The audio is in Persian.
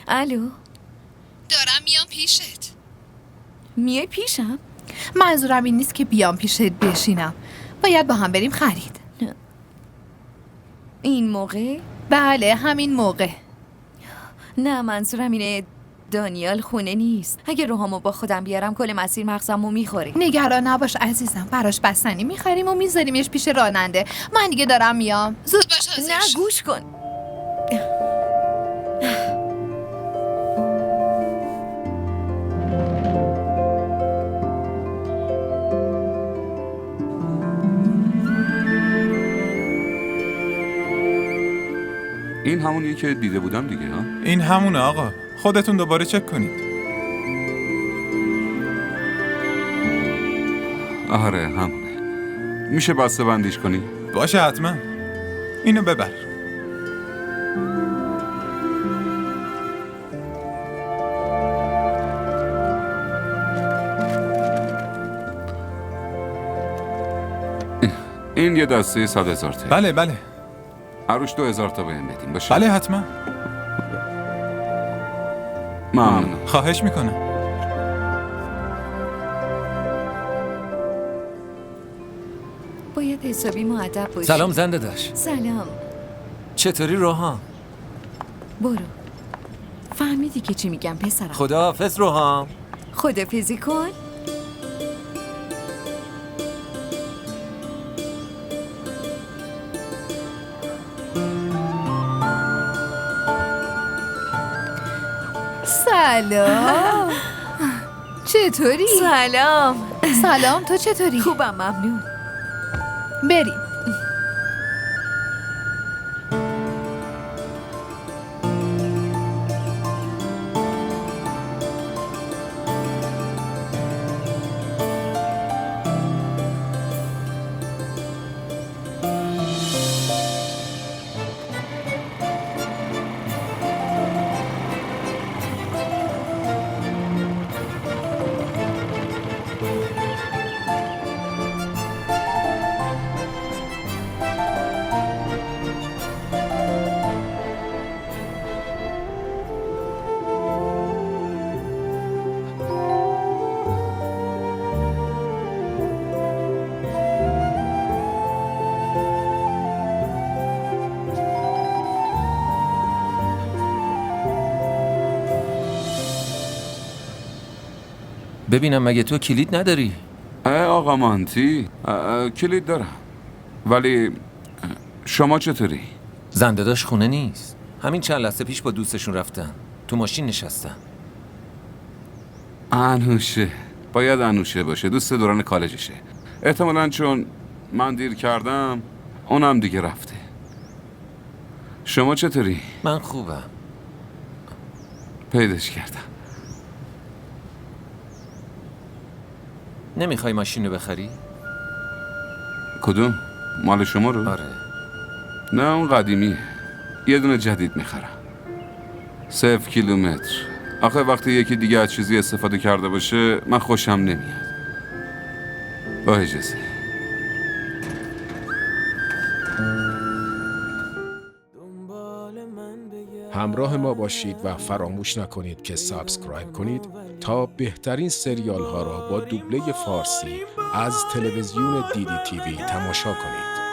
الو، دارم میام پیشت. میای پیشم؟ منظورم این نیست که بیام پیشت بشینم. باید با هم بریم خرید. این موقع؟ بله همین موقع. نه، منظورم اینه دانیال خونه نیست. اگه روحامو با خودم بیارم کل مسیر مغزمو میخوره. نگران نباش عزیزم، براش بستنی میخریم و میذاریمش پیش راننده. من دیگه دارم میام. زود باش حاضر نه شو. گوش کن. این همونیه که دیده بودم دیگه ها؟ این همونه آقا، خودتون دوباره چک کنید. آره همونه. میشه بسته بندیش کنی؟ باشه حتما. اینو ببر. این یه دسته 100,000 تا. بله عروش 2,000 تا بهم بدیم باشه؟ بله حتما. ممنونم. خواهش میکنم. باید حسابی مؤدب باشی. سلام زنده داشت. سلام. چطوری روحام؟ برو. فهمیدی که چی میگم پسرم؟ خداحافظ روحام. خدافظی کن. سلام. چطوری؟ سلام. سلام، تو چطوری؟ خوبم ممنون. بریم. ببینم مگه تو کلید نداری؟ آقا مانتی کلید دارم، ولی شما چطوری؟ زنده داشت خونه نیست. همین چند لحظه پیش با دوستشون رفتن. تو ماشین نشستن. انوشه، باید انوشه باشه، دوست دوران کالجشه. احتمالاً چون من دیر کردم اونم دیگه رفته. شما چطوری؟ من خوبم. پیداش کردم. نمیخوای ماشین رو بخری؟ کدوم؟ مال شما رو؟ آره. نه اون قدیمیه، یه دونه جدید میخرم. 0 کیلومتر. آخه وقتی یکی دیگه از چیزی استفاده کرده باشه من خوشم نمیاد. با اجازه. همراه ما باشید و فراموش نکنید که سابسکرایب کنید تا بهترین سریال ها را با دوبله فارسی از تلویزیون دیدی تیوی تماشا کنید.